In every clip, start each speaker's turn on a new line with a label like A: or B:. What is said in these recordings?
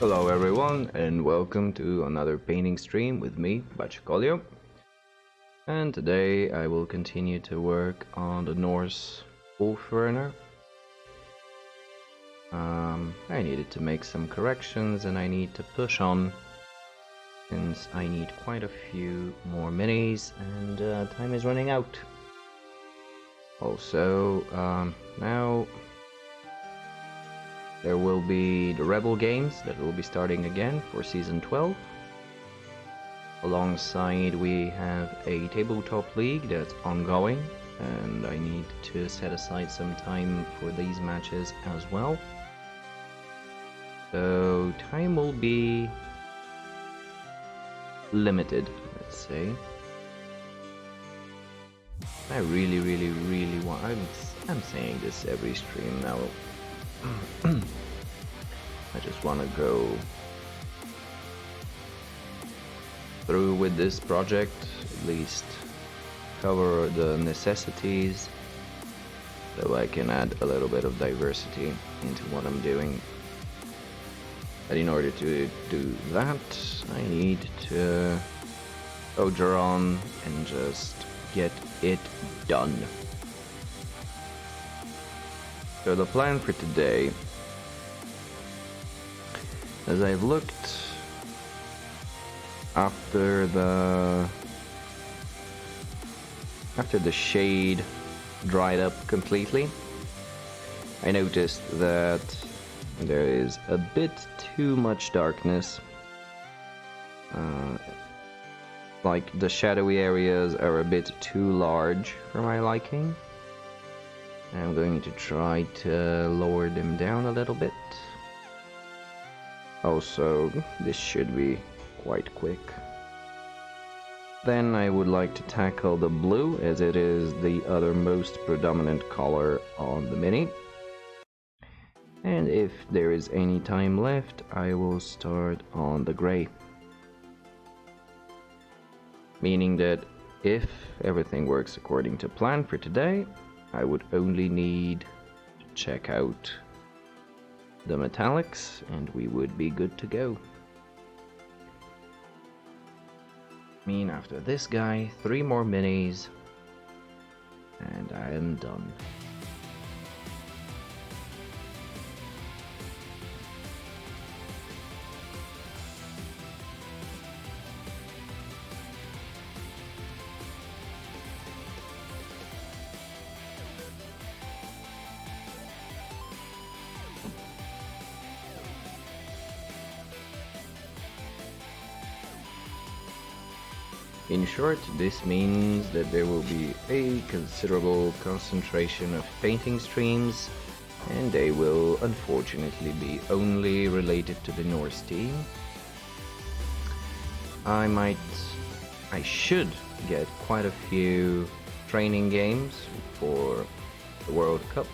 A: Hello everyone and welcome to another painting stream with me, Bacicolio. And today I will continue to work on the Norse Wolfrunner. I needed to make some corrections and I need to push on since I need quite a few more minis and time is running out. Also, now there will be the Rebel games that will be starting again for Season 12. Alongside we have a tabletop league that's ongoing and I need to set aside some time for these matches as well. So time will be limited, let's say. I really want, I'm saying this every stream now. I just want to go through with this project, at least cover the necessities, so I can add a little bit of diversity into what I'm doing. But in order to do that, I need to soldier on and just get it done. So the plan for today, as I've looked after the shade dried up completely, I noticed that there is a bit too much darkness. Like the shadowy areas are a bit too large for my liking. I'm going to try to lower them down a little bit. Also, this should be quite quick. Then I would like to tackle the blue, as it is the other most predominant color on the mini. And if there is any time left, I will start on the gray. Meaning that if everything works according to plan for today, I would only need to check out the metallics and we would be good to go. I mean, after this guy, 3 more minis and I am done. In short, this means that there will be a considerable concentration of painting streams, and they will unfortunately be only related to the Norse team. I should get quite a few training games for the World Cup.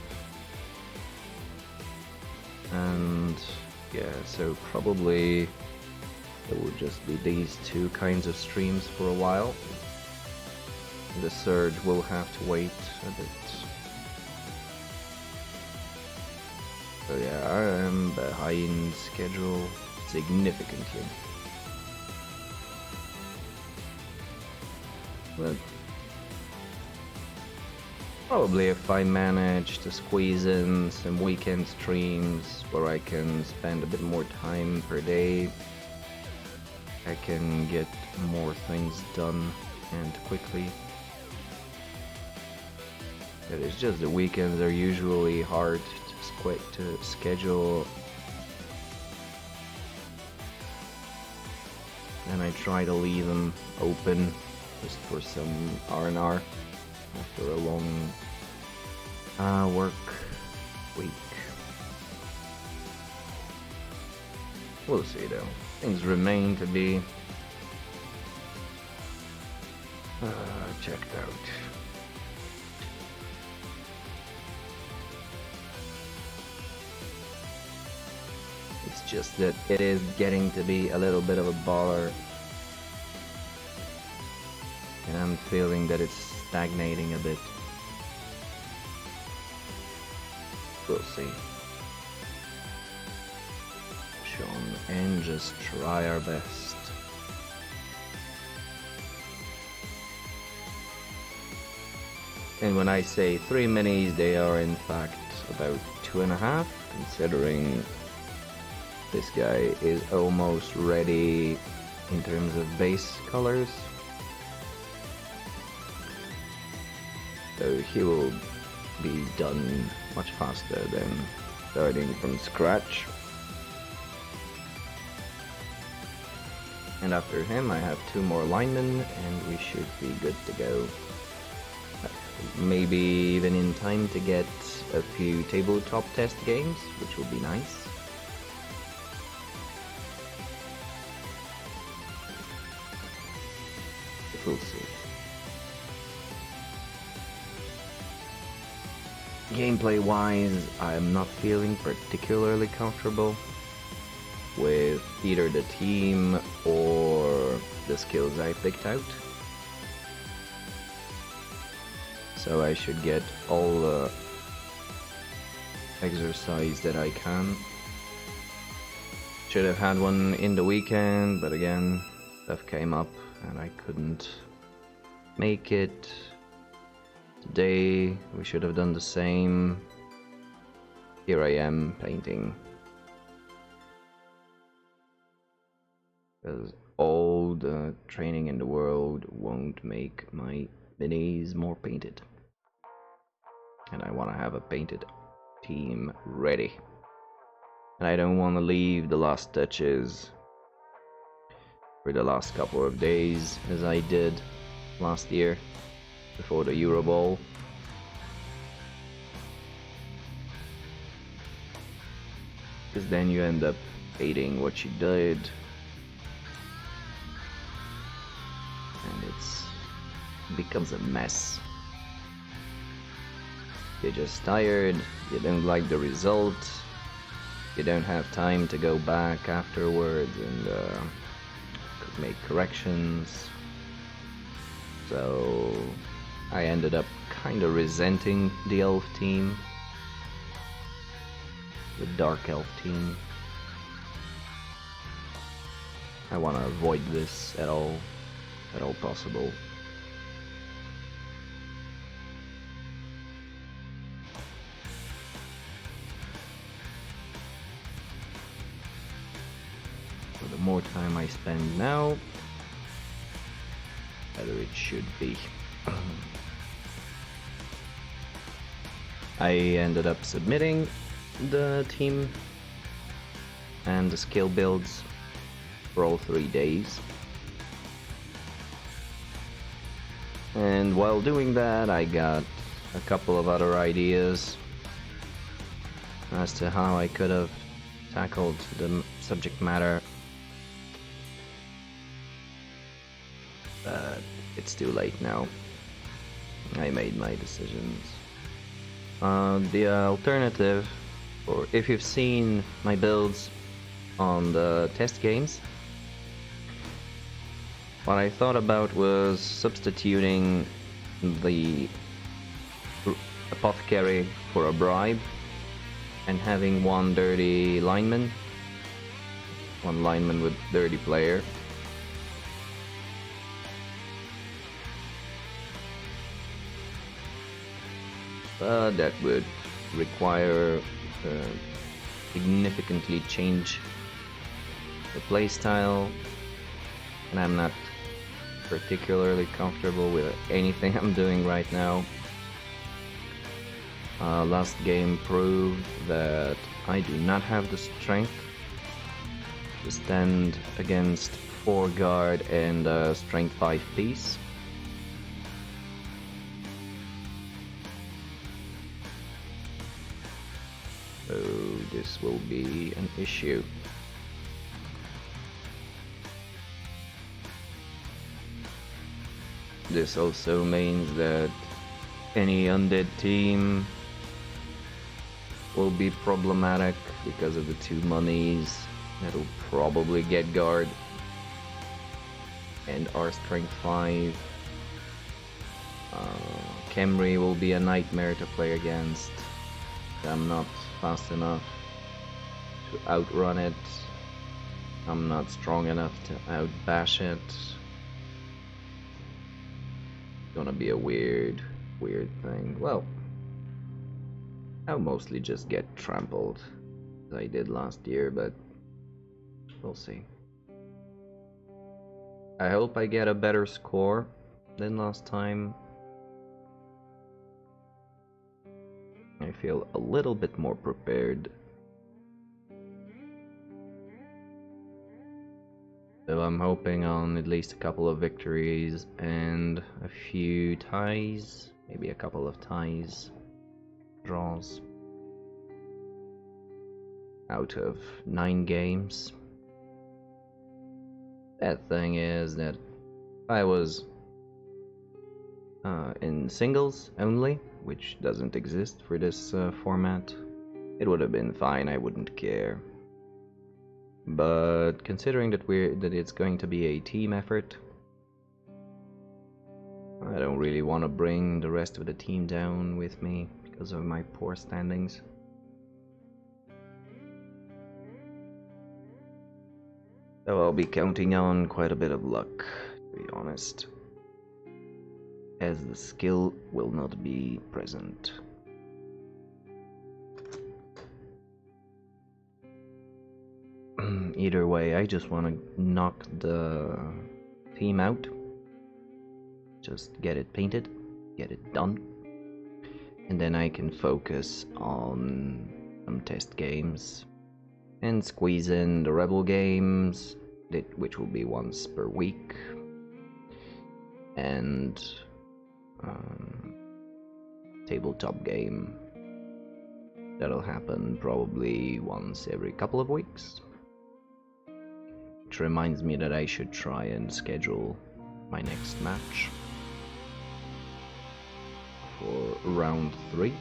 A: And yeah, so probably it will just be these 2 kinds of streams for a while. The surge will have to wait a bit. So yeah, I am behind schedule significantly. But probably if I manage to squeeze in some weekend streams where I can spend a bit more time per day, I can get more things done and quickly. It is just the weekends are usually hard to schedule, and I try to leave them open just for some R&R after a long work week. We'll see though. Things remain to be checked out. It's just that it is getting to be a little bit of a baller, and I'm feeling that it's stagnating a bit. We'll see. on and just try our best. And when I say 3 minis, they are in fact about 2.5, considering this guy is almost ready in terms of base colors. So he will be done much faster than starting from scratch. And after him I have 2 more linemen and we should be good to go. Maybe even in time to get a few tabletop test games, which will be nice. But we'll see. Gameplay wise, I'm not feeling particularly comfortable with either the team or the skills I picked out. So I should get all the exercise that I can. Should have had one in the weekend, but again, stuff came up and I couldn't make it. Today we should have done the same. Here I am painting. Because all the training in the world won't make my minis more painted. And I want to have a painted team ready. And I don't want to leave the last touches for the last couple of days as I did last year before the Euro Bowl. Because then you end up hating what you did. And it becomes a mess. You're just tired, you don't like the result, you don't have time to go back afterwards and make corrections. So I ended up kind of resenting the elf team, the dark elf team. I want to avoid this at all possible. So the more time I spend now, the better it should be. I ended up submitting the team and the skill builds for all 3 days. And while doing that, I got a couple of other ideas as to how I could have tackled the subject matter. But it's too late now. I made my decisions. The alternative, or if you've seen my builds on the test games, what I thought about was substituting the apothecary for a bribe and having one dirty lineman, one lineman with dirty player. That would require significantly change the playstyle, and I'm not particularly comfortable with anything I'm doing right now. Last game proved that I do not have the strength to stand against 4 guard and strength 5 piece. So this will be an issue. This also means that any undead team will be problematic because of the 2 monies that'll probably get guard and our strength 5. Camry will be a nightmare to play against. I'm not fast enough to outrun it, I'm not strong enough to outbash it. Gonna be a weird thing. Well, I'll mostly just get trampled as I did last year, but we'll see. I hope I get a better score than last time. I feel a little bit more prepared. So I'm hoping on at least a couple of victories and a few ties, maybe a couple of ties, draws out of 9 games. That thing is that if I was in singles only, which doesn't exist for this format, it would have been fine, I wouldn't care. But considering that it's going to be a team effort, I don't really want to bring the rest of the team down with me because of my poor standings. So I'll be counting on quite a bit of luck, to be honest, as the skill will not be present. Either way, I just want to knock the team out. Just get it painted, get it done. And then I can focus on some test games and squeeze in the Rebel games, which will be once per week. And tabletop game. That'll happen probably once every couple of weeks. Which reminds me that I should try and schedule my next match for round 3.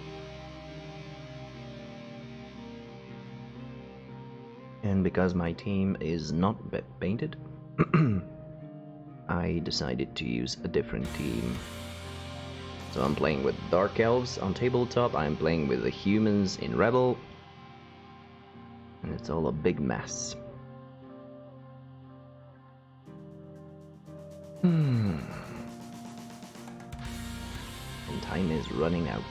A: And because my team is not painted, I decided to use a different team. So I'm playing with Dark Elves on tabletop, I'm playing with the humans in Rebel, and it's all a big mess. And time is running out.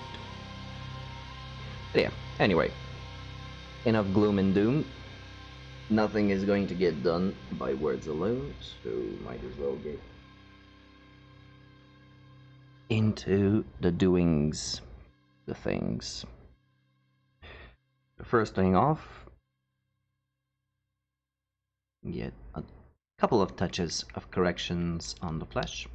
A: But yeah, anyway, enough gloom and doom. Nothing is going to get done by words alone, so might as well get into the doings, the things. The first thing off, get a couple of touches of corrections on the flesh.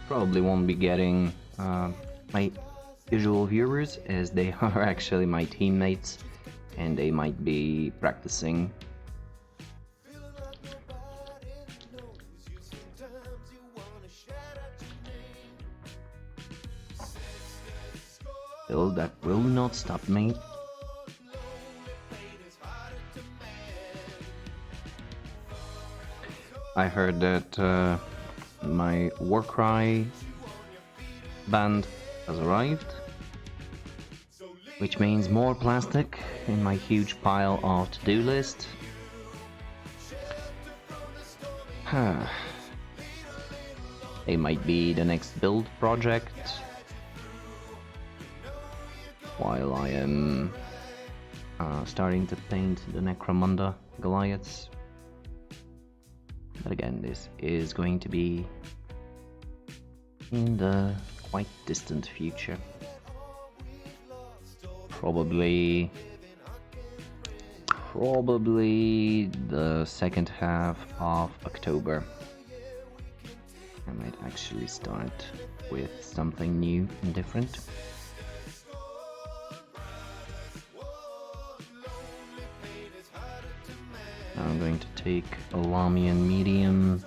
A: Probably won't be getting my usual viewers, as they are actually my teammates and they might be practicing. Still, that will not stop me. I heard that my Warcry band has arrived, which means more plastic in my huge pile of to-do list. They might be the next build project, while I am starting to paint the Necromunda Goliaths. But again, this is going to be in the quite distant future. Probably the second half of October. I might actually start with something new and different. I'm going to take a Lamian medium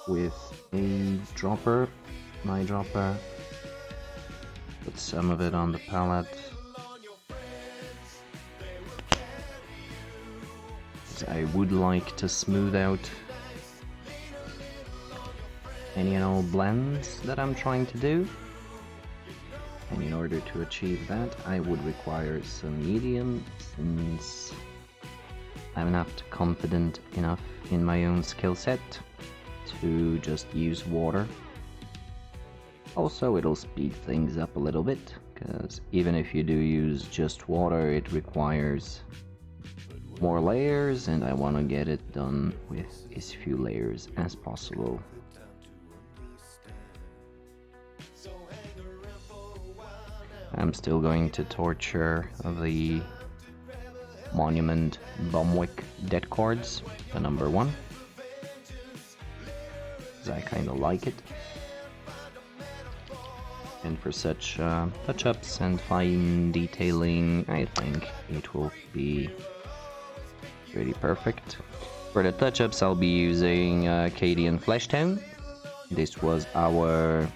A: with a dropper, my dropper, put some of it on the palette. I would like to smooth out any and all blends that I'm trying to do, and in order to achieve that I would require some medium, since I'm not confident enough in my own skill set to just use water. Also, it'll speed things up a little bit, because even if you do use just water, it requires more layers, and I want to get it done with as few layers as possible. I'm still going to torture the Monument Bumwick dead cards, the number 1, because I kind of like it. And for such touch-ups and fine detailing, I think it will be pretty perfect. For the touch-ups, I'll be using Cadian Flesh Tone. This was our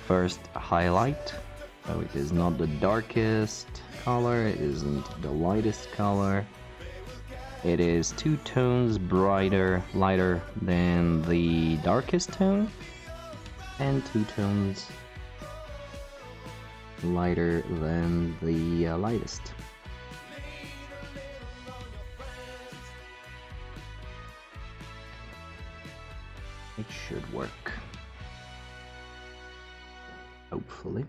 A: first highlight, so it is not the darkest color, it isn't the lightest color. It is 2 tones lighter than the darkest tone, and 2 tones lighter than the lightest. It should work. Hopefully.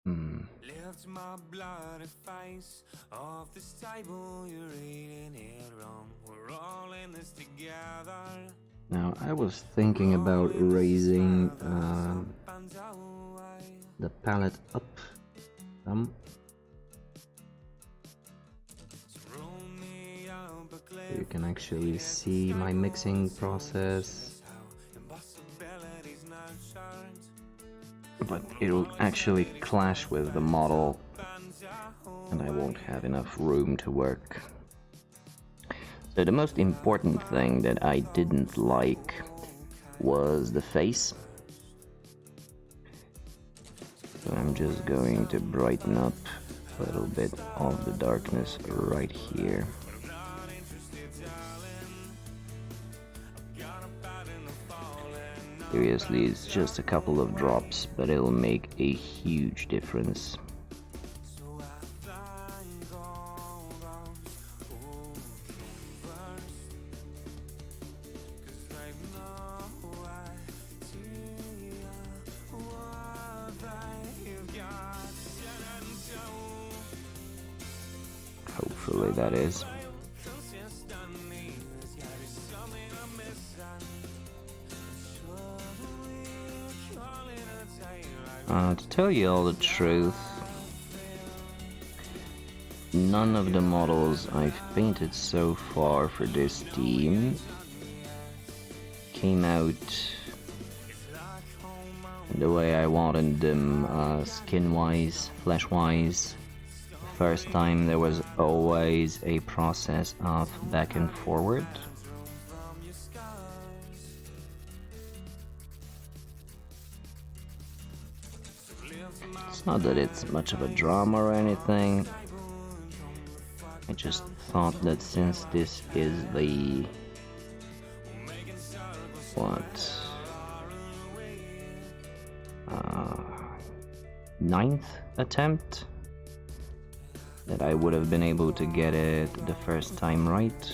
B: Lift my bloody face off this table, you're eating it wrong. We're all in this together.
A: Now, I was thinking about raising the palette up some. So you can actually see my mixing process, but it'll actually clash with the model and I won't have enough room to work. So the most important thing that I didn't like was the face. So I'm just going to brighten up a little bit of the darkness right here. Seriously, it's just a couple of drops, but it'll make a huge difference. Hopefully that is. To tell you all the truth, none of the models I've painted so far for this team came out the way I wanted them, skin-wise, flesh-wise. First time there was always a process of back and forward. It's not that it's much of a drama or anything. I just thought that since this is the ninth attempt, that I would have been able to get it the first time right.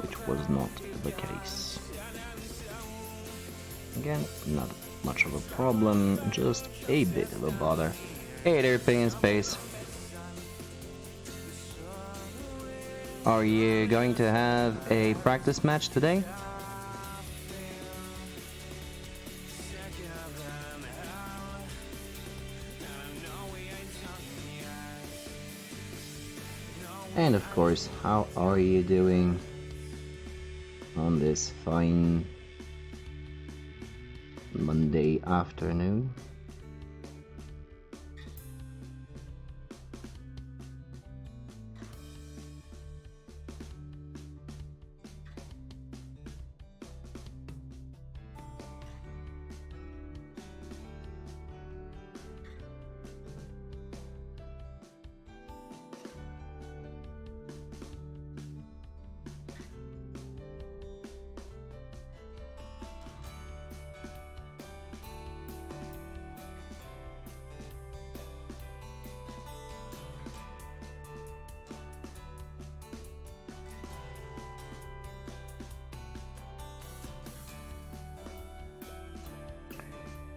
A: Which was not the case. Again, not much of a problem, just a bit of a bother. Hey there, Ping Space. Are you going to have a practice match today? And of course, how are you doing? on this fine Monday afternoon.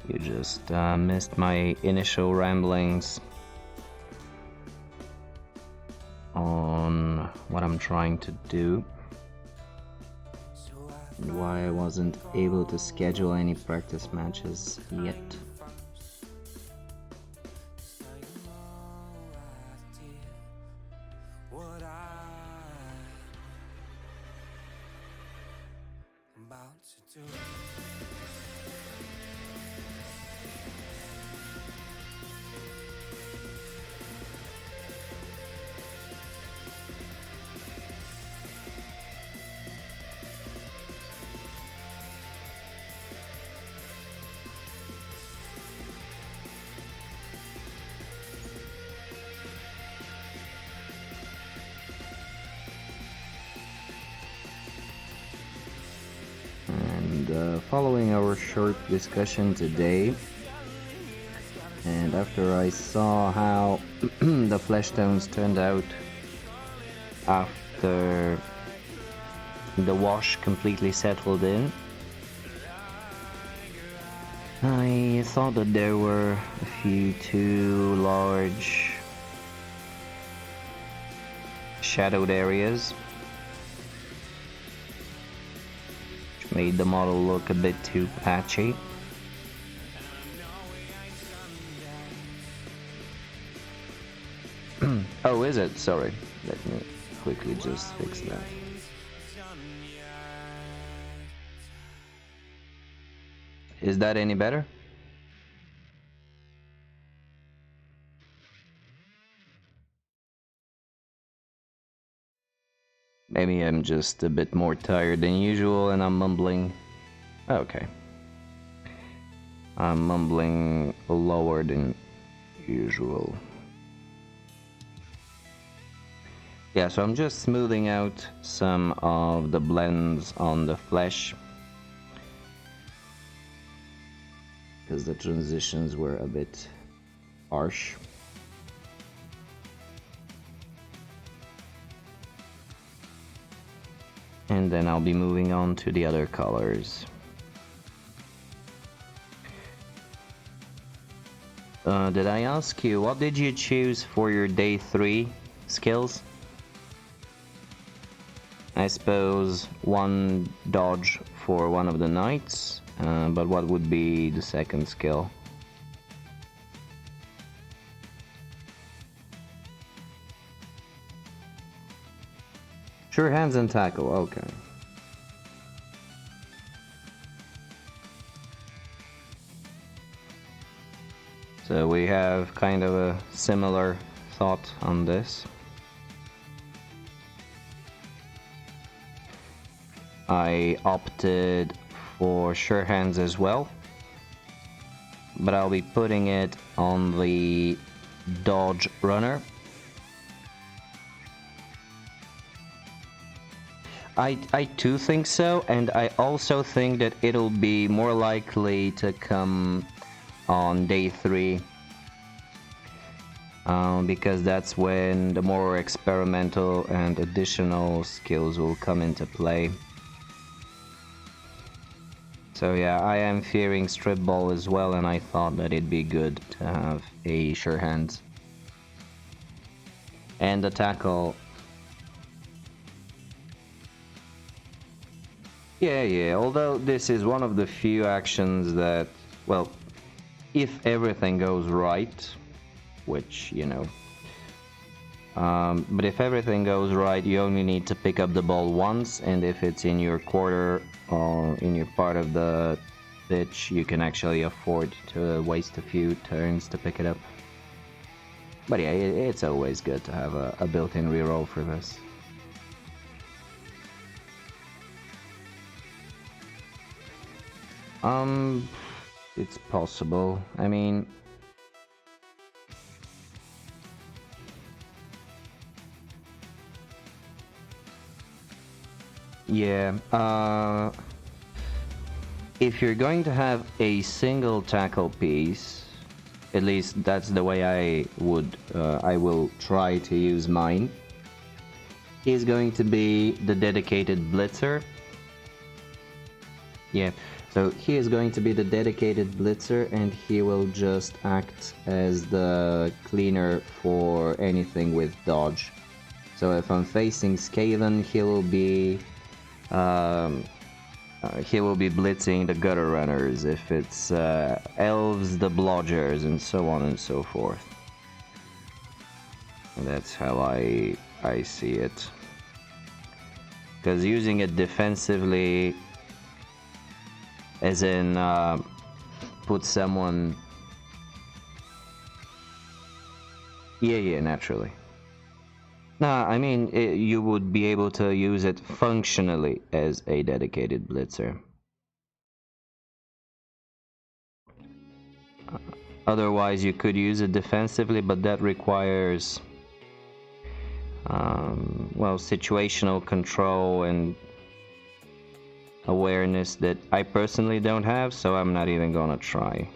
A: You just missed my initial ramblings on what I'm trying to do and why I wasn't able to schedule any practice matches yet. Following our short discussion today, and after I saw how the flesh tones turned out after the wash completely settled in, I thought that there were a few too large shadowed areas, made the model look a bit too patchy. Oh, is it? Sorry. Let me quickly just fix that. Is that any better? Maybe I'm just a bit more tired than usual and I'm mumbling. Okay. I'm mumbling lower than usual. Yeah, so I'm just smoothing out some of the blends on the flesh, because the transitions were a bit harsh. And then I'll be moving on to the other colors. Did I ask you, what did you choose for your day 3 skills? I suppose one dodge for one of the knights, but what would be the second skill? Sure hands and tackle, okay. So we have kind of a similar thought on this. I opted for sure hands as well, but I'll be putting it on the dodge runner. I too think so, and I also think that it'll be more likely to come on day 3, because that's when the more experimental and additional skills will come into play. So yeah, I am fearing strip ball as well, and I thought that it'd be good to have a sure hand. And the tackle. Yeah, although this is one of the few actions that, well, if everything goes right, which, you know, But if everything goes right, you only need to pick up the ball once, and if it's in your quarter or in your part of the pitch, you can actually afford to waste a few turns to pick it up. But yeah, it's always good to have a built-in reroll for this. It's possible. I mean, yeah, if you're going to have a single tackle piece, at least that's the way I will try to use mine. He's going to be the dedicated blitzer. Yeah, so he is going to be the dedicated blitzer, and he will just act as the cleaner for anything with dodge. So if I'm facing Skaven, he will be blitzing the gutter runners. If it's elves, the blodgers, and so on and so forth. And that's how I see it. Because using it defensively, as in put someone... Yeah, naturally. Nah, I mean, you would be able to use it functionally as a dedicated blitzer. Otherwise, you could use it defensively, but that requires, well, situational control and awareness that I personally don't have, so I'm not even gonna try.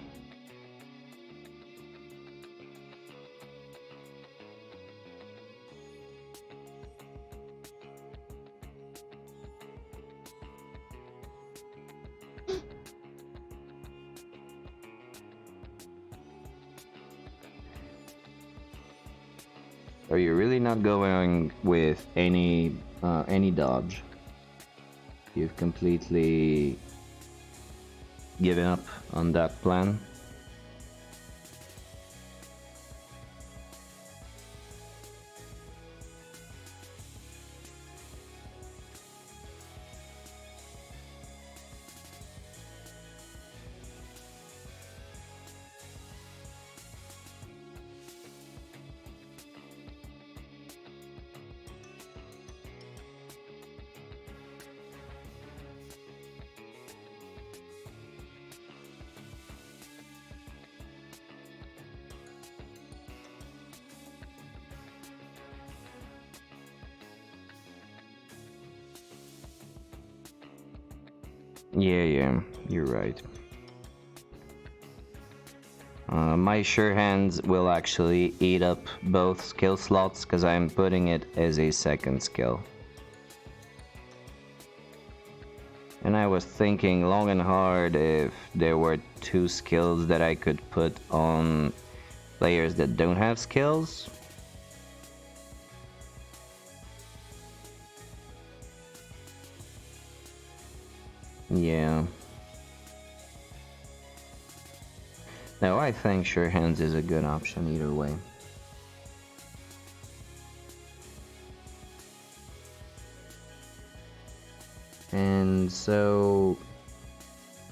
A: Are you really not going with any dodge? You've completely given up on that plan? Yeah, you're right. My sure hands will actually eat up both skill slots because I'm putting it as a second skill. And I was thinking long and hard if there were two skills that I could put on players that don't have skills. Yeah. No, I think sure hands is a good option either way. And so,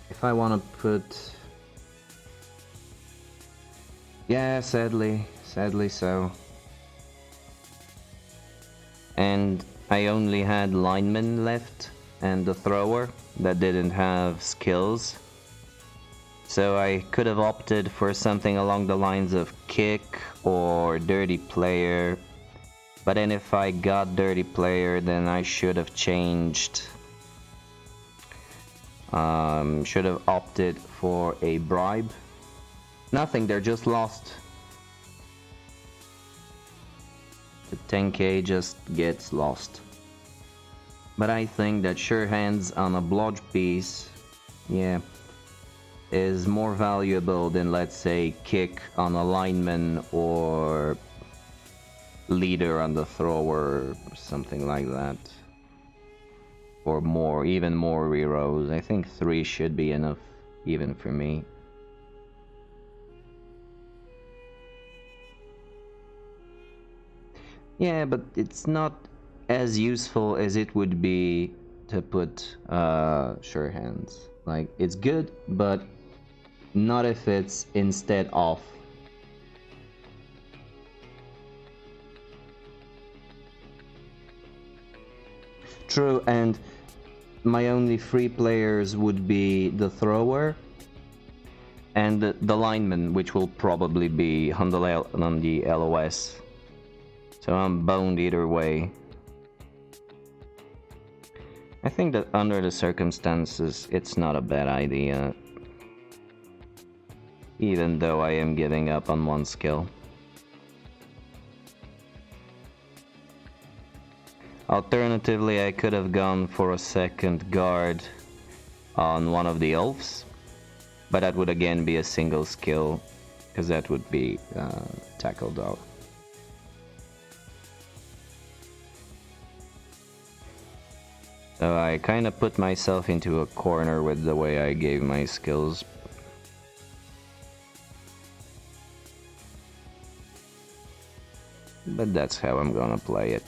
A: if I want to put... Yeah, sadly so. And I only had linemen left and the thrower that didn't have skills. So I could have opted for something along the lines of kick or dirty player. But then if I got dirty player, then I should have changed. Should have opted for a bribe. Nothing, they're just lost. The 10k just gets lost. But I think that sure hands on a blodge piece, yeah, is more valuable than, let's say, kick on a lineman or leader on the thrower, or something like that. Or more, even more rerolls. I think 3 should be enough, even for me. Yeah, but it's not as useful as it would be to put sure hands. Like, it's good, but not if it's instead of. True, and my only free players would be the thrower and the lineman, which will probably be on the LOS. So I'm boned either way. I think that under the circumstances, it's not a bad idea. Even though I am giving up on one skill. Alternatively, I could have gone for a second guard on one of the elves, but that would again be a single skill, because that would be tackled out. So I kind of put myself into a corner with the way I gave my skills. But that's how I'm gonna play it.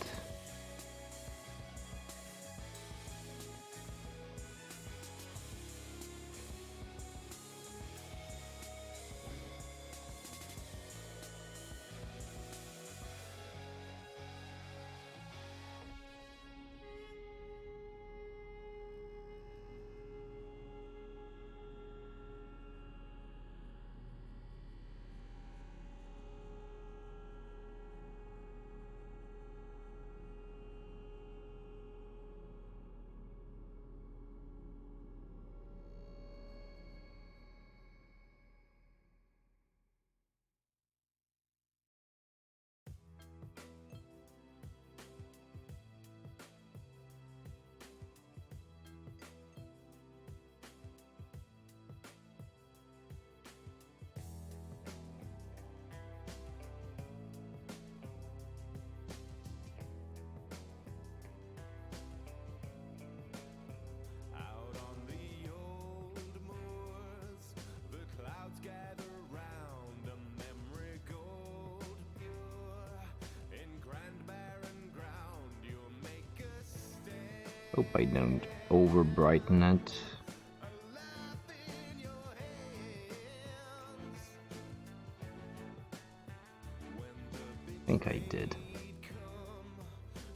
B: Out on the old moors, the clouds gather round, a memory gold pure. In grand barren ground, you'll make a stand.
A: Hope I don't over brighten it.
B: A laugh in your hands. When the
A: I think I did.
B: beat come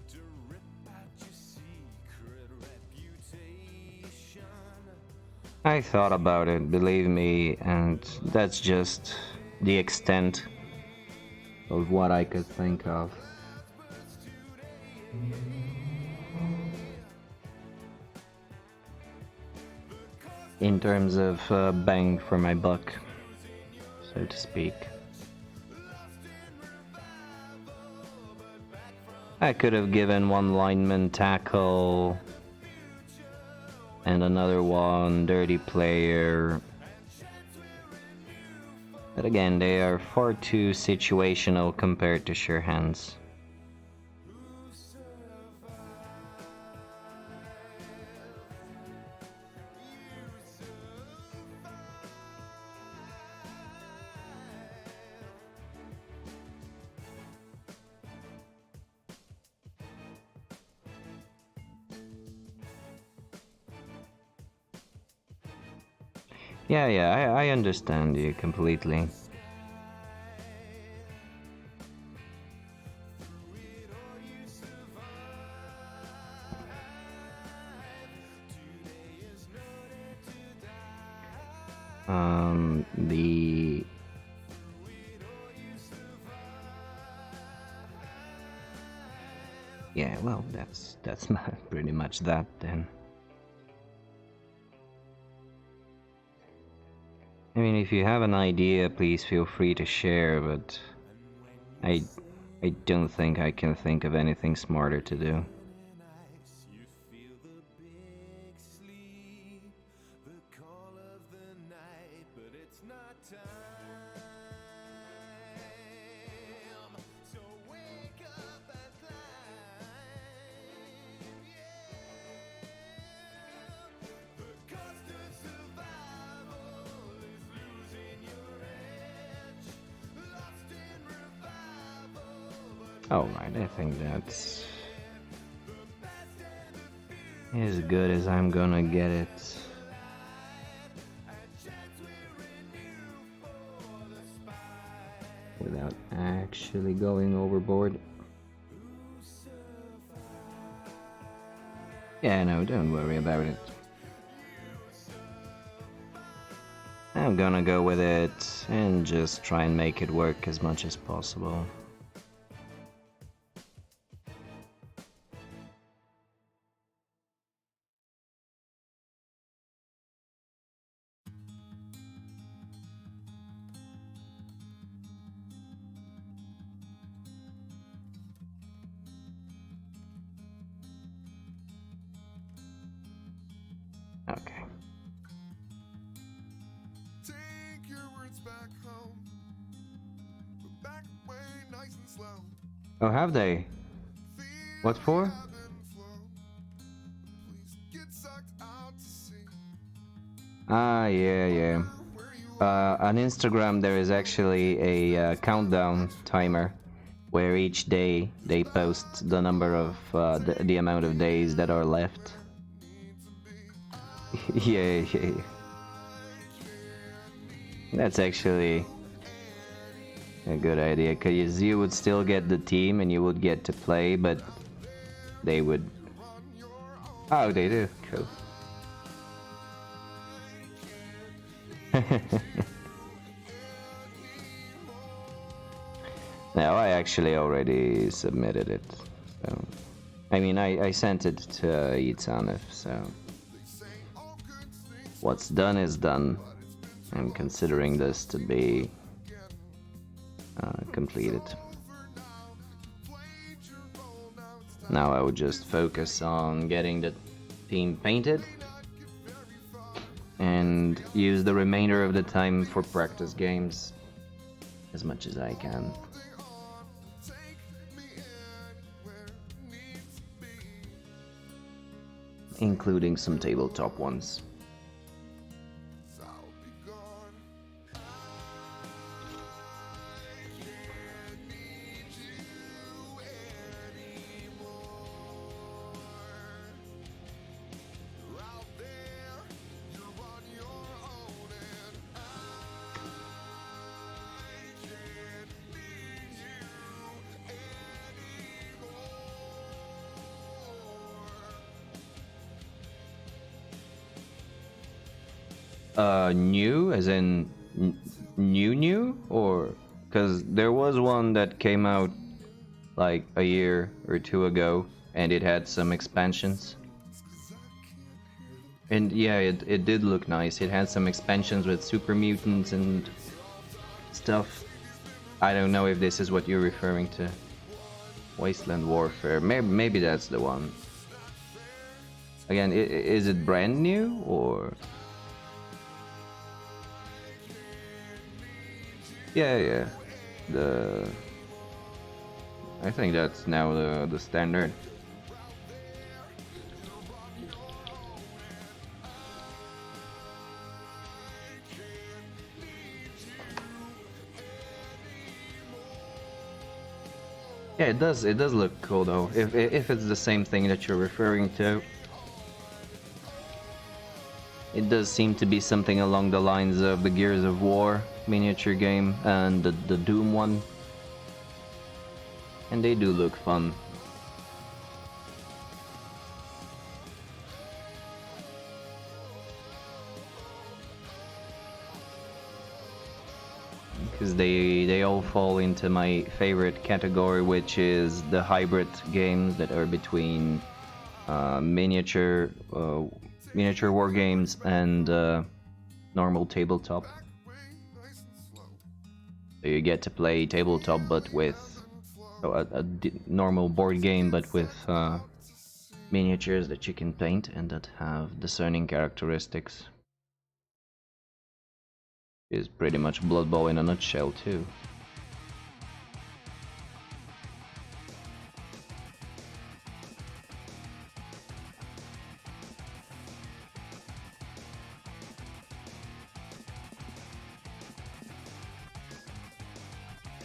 B: to rip out your secret reputation.
A: I thought about it, believe me, and that's just the extent of what I could think of. In terms of bang for my buck, so to speak. I could have given one lineman tackle and another one dirty player. But again, they are far too situational compared to sure hands. Yeah, I understand you completely. The yeah, well, that's pretty much that then. I mean, if you have an idea, please feel free to share, but I I don't think I can think of anything smarter to do.
B: You feel the big sleep, the call of the night, but it's not time. So wake up and climb, yeah. The cost of survival is losing your edge, lost in revival, but
A: Alright, I think that's as good as I'm gonna get it. Without actually going overboard. Yeah, no, don't worry about it. I'm gonna go with it and just try and make it work as much as possible. Okay.
B: Take your words back home. But back away nice and slow.
A: Oh, have they?
B: Feel
A: What
B: the
A: for?
B: ebb and flow. Please get sucked out to sea.
A: Ah, yeah, yeah.
B: Where you are.
A: On Instagram, there is actually a countdown timer where each day they post the number of the amount of days that are left. Yeah, yeah, yeah. That's actually a good idea, because you would still get the team and you would get to play, but they would. Oh, they do. Cool. No, I actually already submitted it. So, I mean, I sent it to Itanif, so what's done is done. I'm considering this to be completed. Now I would just focus on getting the team painted and use the remainder of the time for practice games as much as I can. Including some tabletop ones. New, as in new, or because there was one that came out like a year or two ago, and it had some expansions. And yeah, it did look nice. It had some expansions with super mutants and stuff. I don't know if this is what you're referring to. Wasteland Warfare. Maybe that's the one. Again, is it brand new or? Yeah, yeah. I think that's now the standard. Yeah, it does. It does look cool though. If it's the same thing that you're referring to, it does seem to be something along the lines of the Gears of War miniature game and the Doom one, and they do look fun. Because they all fall into my favorite category, which is the hybrid games that are between miniature war games and normal tabletop. So you get to play tabletop, but with a normal board game, but with miniatures that you can paint and that have discerning characteristics. Is pretty much Blood Bowl in a nutshell too.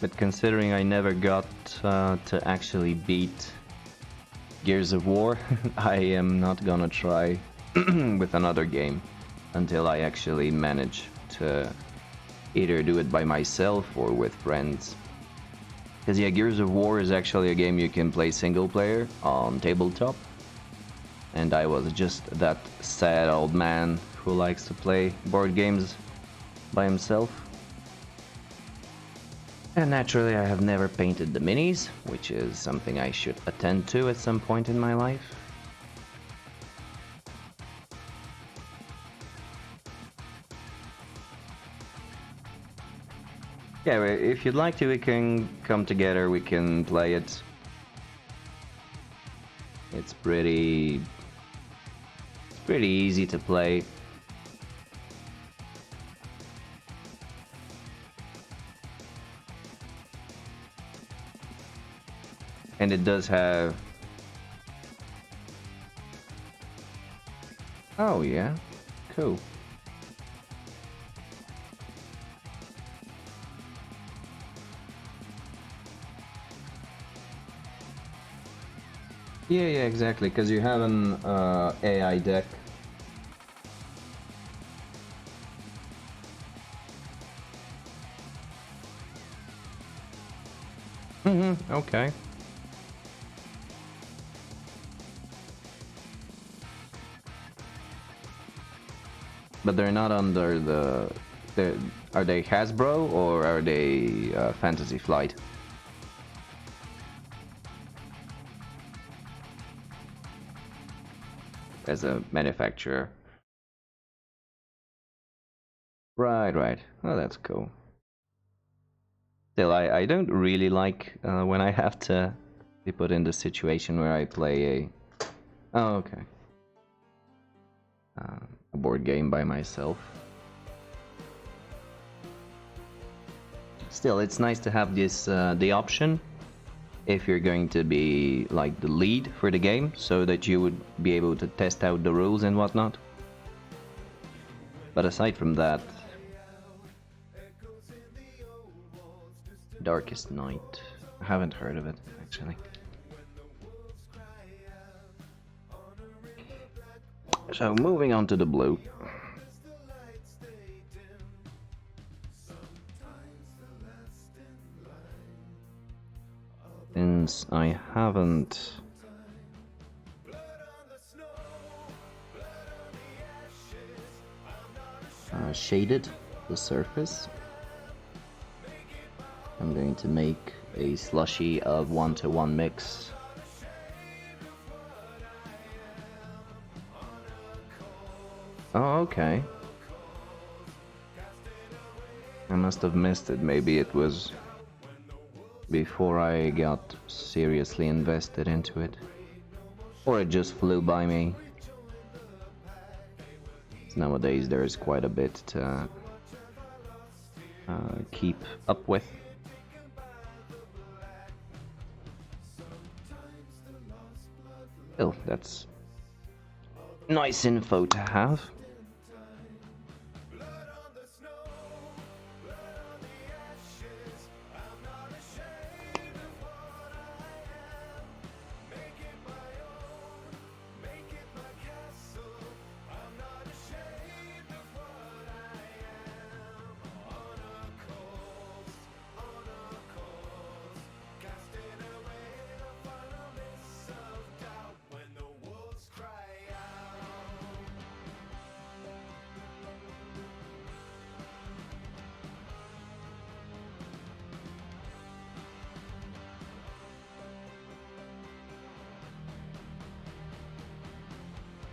A: But considering I never got to actually beat Gears of War, I am not gonna try with another game until I actually manage to either do it by myself or with friends. Because yeah, Gears of War is actually a game you can play single player on tabletop. And I was just that sad old man who likes to play board games by himself. And naturally I have never painted the minis, which is something I should attend to at some point in my life. Yeah, if you'd like to, we can come together, we can play it. It's pretty easy to play. And it does have... Oh yeah, cool. Yeah, exactly, because you have an AI deck. Okay. But they're not under the... Are they Hasbro or are they Fantasy Flight? As a manufacturer. Right. Oh, that's cool. Still, I don't really like when I have to be put in the situation where I play a... Oh, okay. A board game by myself. Still, it's nice to have this the option if you're going to be like the lead for the game, so that you would be able to test out the rules and whatnot. But aside from that, Darkest Night, I haven't heard of it actually. So moving on to the blue. Since I haven't shaded the surface, I'm going to make a slushy of 1-to-1 mix. Oh, okay. I must have missed it. Maybe it was before I got seriously invested into it. Or it just flew by me. Nowadays there's quite a bit to keep up with. Oh, that's nice info to have.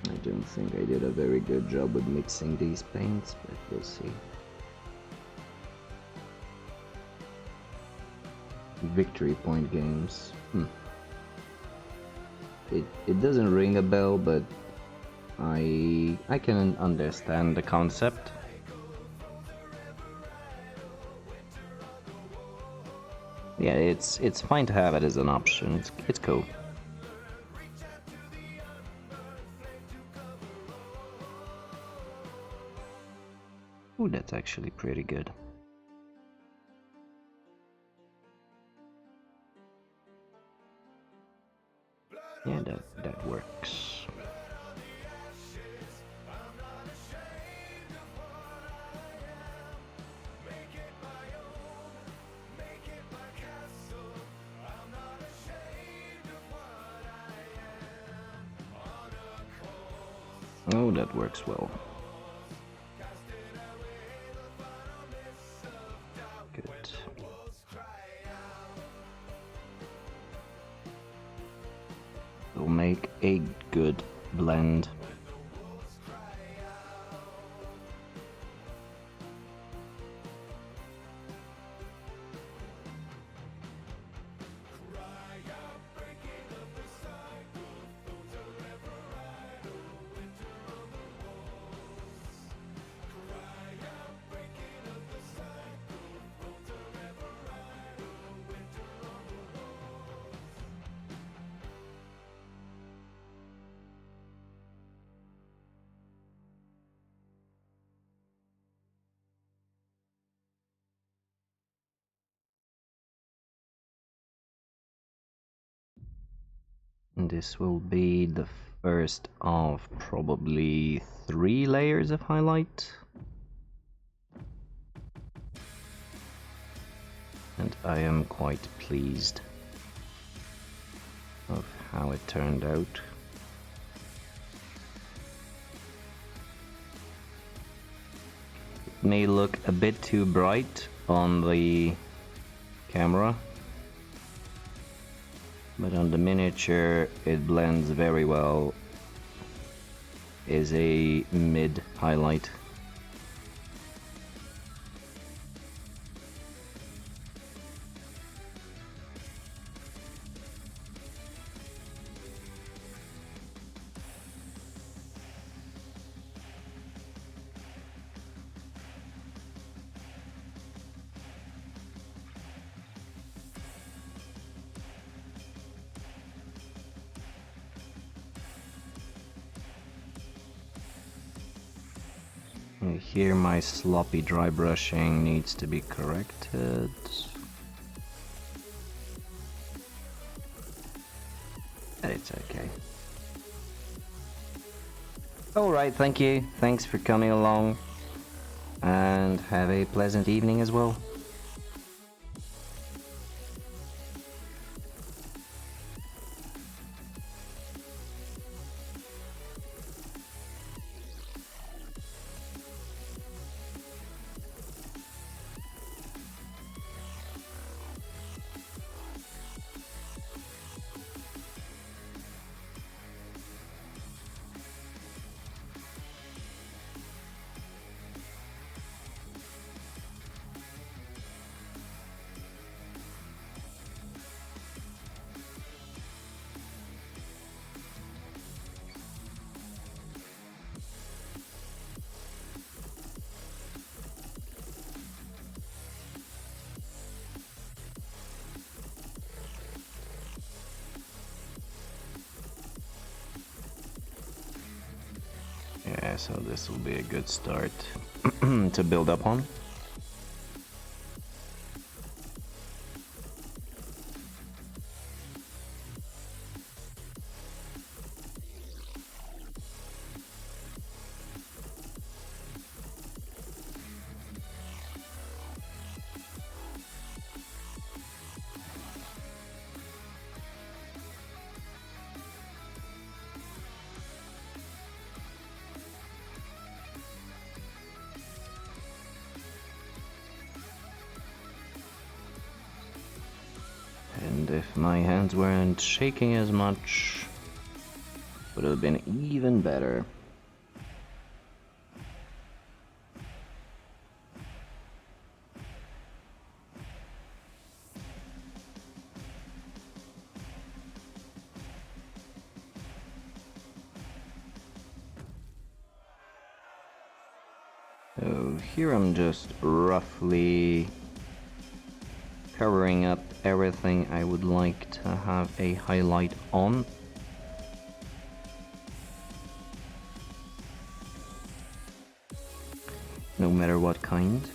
A: I don't think I did a very good job with mixing these paints, but we'll see. Victory point games. It doesn't ring a bell, but I can understand the concept. Yeah, it's fine to have it as an option. It's cool. Ooh, that's actually pretty good. Yeah, that works. Oh, that works well. Good. It'll make a good blend. This will be the first of probably 3 layers of highlight. And I am quite pleased of how it turned out. It may look a bit too bright on the camera, but on the miniature it blends very well. Is a mid highlight. Here my sloppy dry brushing needs to be corrected. It's okay. Alright, thank you. Thanks for coming along. And have a pleasant evening as well. Yeah, so this will be a good start to build up on. And if my hands weren't shaking as much, would have been even better. So here I'm just roughly covering up everything I would like to have a highlight on. No matter what kind.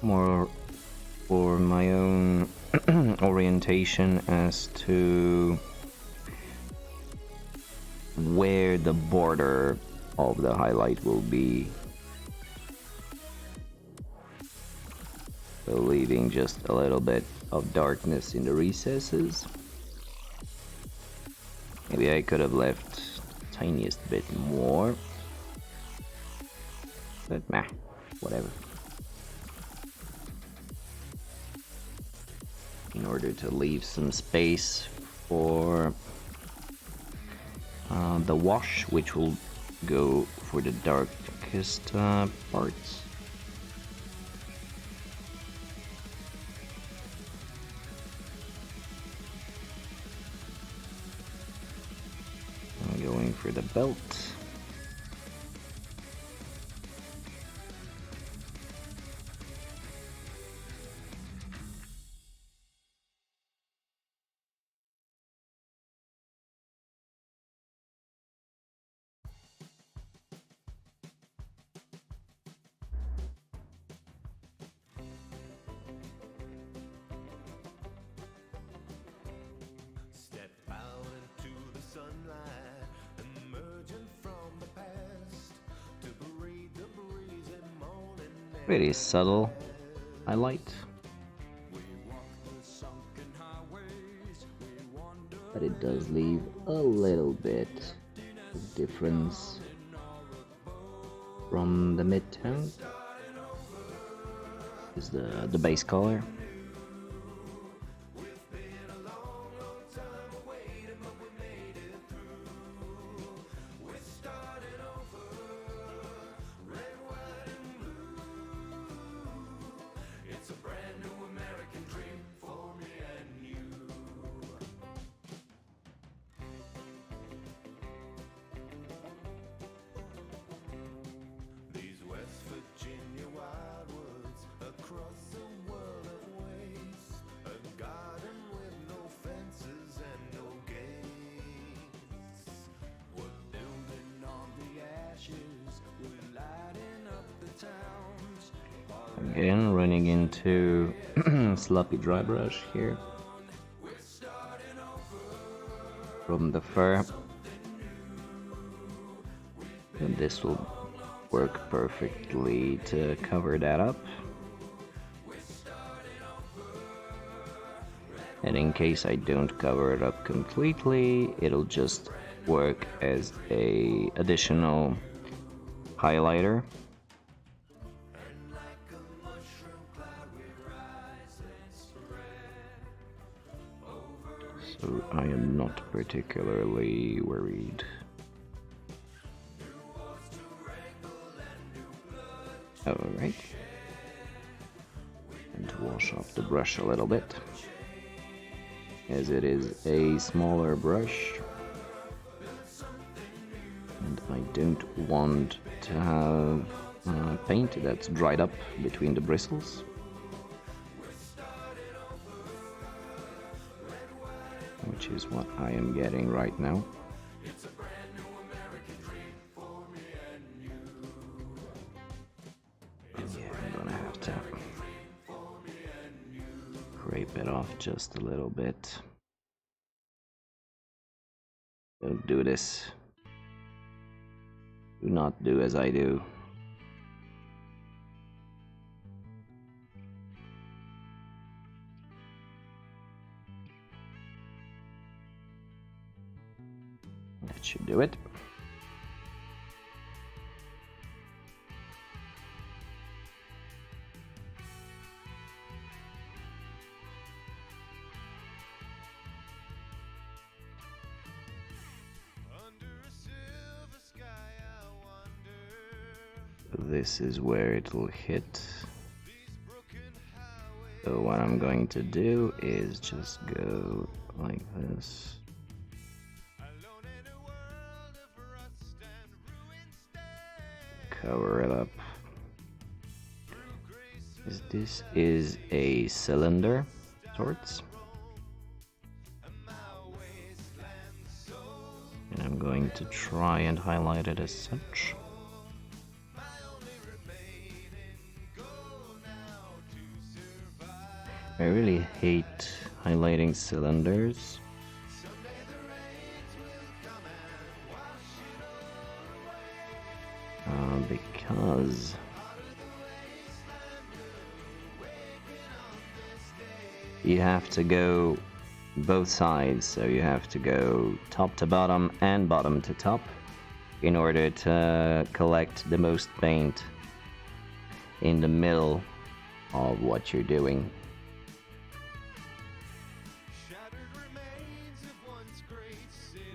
A: more for my own orientation as to where the border of the highlight will be. So leaving just a little bit of darkness in the recesses. Maybe I could have left the tiniest bit more. But meh, whatever. In order to leave some space for the wash, which will go for the darkest parts. I'm going for the belt.
B: Step out into the sunlight, emerging from the past to breathe the breezy morning air.
A: Pretty subtle highlight,
B: We walk the sunken highways, we wander
A: but it does leave a little bit of difference from the midtone. Is the base color.
B: It's a brand new American dream for me and you. These West Virginia wildwoods across a world of waste, a garden with no fences and no gates. We're building on the ashes, we're lighting up the towns.
A: Again, running into sloppy dry brush here from the fur. And this will work perfectly to cover that up. And in case I don't cover it up completely, it'll just work as a additional highlighter. So I am not particularly worried. Alright. And to wash off the brush a little bit, as it is a smaller brush and I don't want to have paint that's dried up between the bristles. Which is what I am getting right now. Yeah, I'm gonna have to scrape it off just a little bit. Don't do this. Do not do as I do. That should do it.
B: Under a silver sky, I wonder.
A: This is where it will hit.
B: These broken highways.
A: So what I'm going to do is just go like this.
B: Alone in a world of rust and ruin stains.
A: Cover it up. This is a cylinder sorts. And I'm going to try and highlight it as such.
B: My only remaining goal now to
A: I really hate highlighting cylinders. Because you have to go both sides, so you have to go top to bottom and bottom to top in order to collect the most paint in the middle of what you're doing.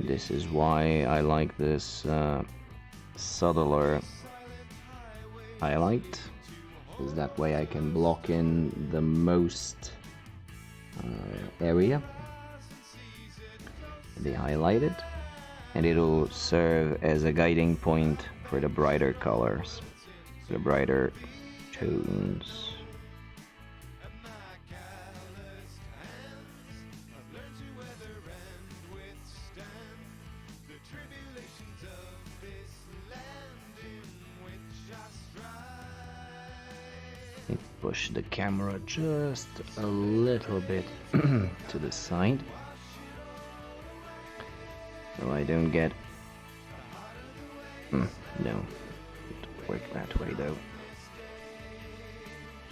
A: This is why I like this subtler highlight, because that way I can block in the most area, be highlighted, and it'll serve as a guiding point for the brighter colors, the brighter tones. Push the camera just a little bit to the side so I don't get no, it work that way though.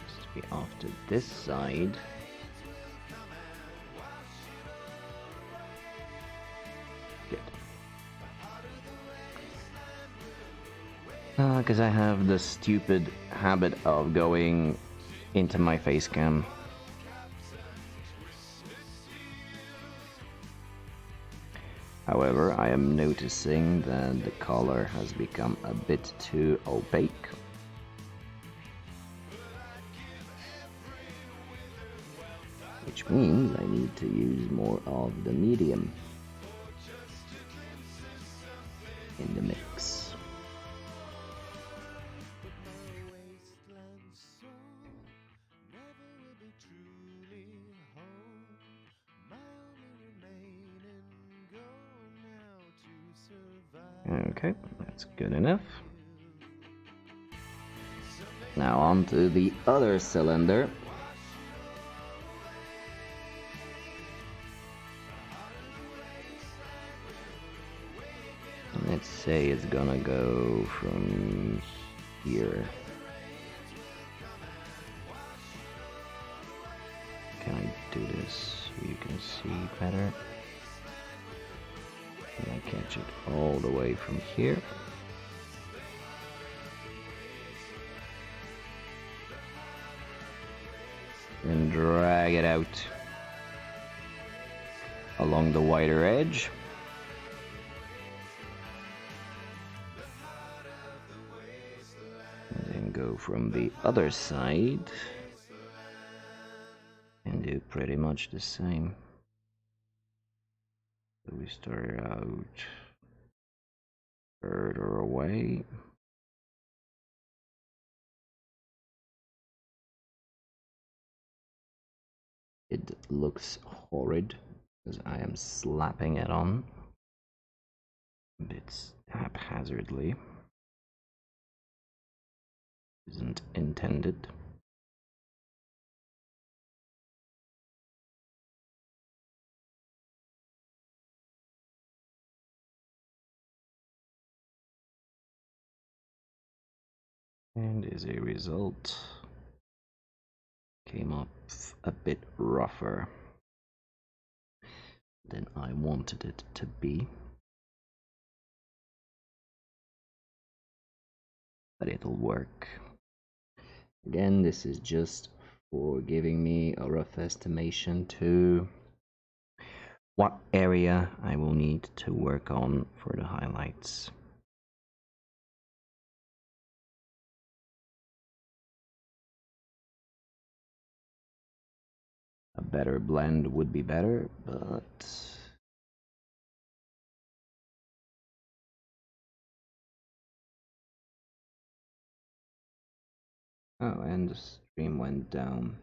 A: Just be off to this side. Good. Because I have the stupid habit of going into my face cam. However, I am noticing that the color has become a bit too opaque. Which means I need to use more of the medium in the mix. Okay, that's good enough. Now on to the other cylinder. Let's say it's gonna go from here. Can I do this so you can see better? Can I catch it all the way from here? And drag it out along the wider edge. And then go from the other side and do pretty much the same. So we start out further away. It looks horrid because I am slapping it on a bit haphazardly. Isn't intended. And as a result, came up a bit rougher than I wanted it to be. But it'll work. Again, this is just for giving me a rough estimation to what area I will need to work on for the highlights. A better blend would be better, but oh, and the stream went down.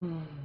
A: Hmm.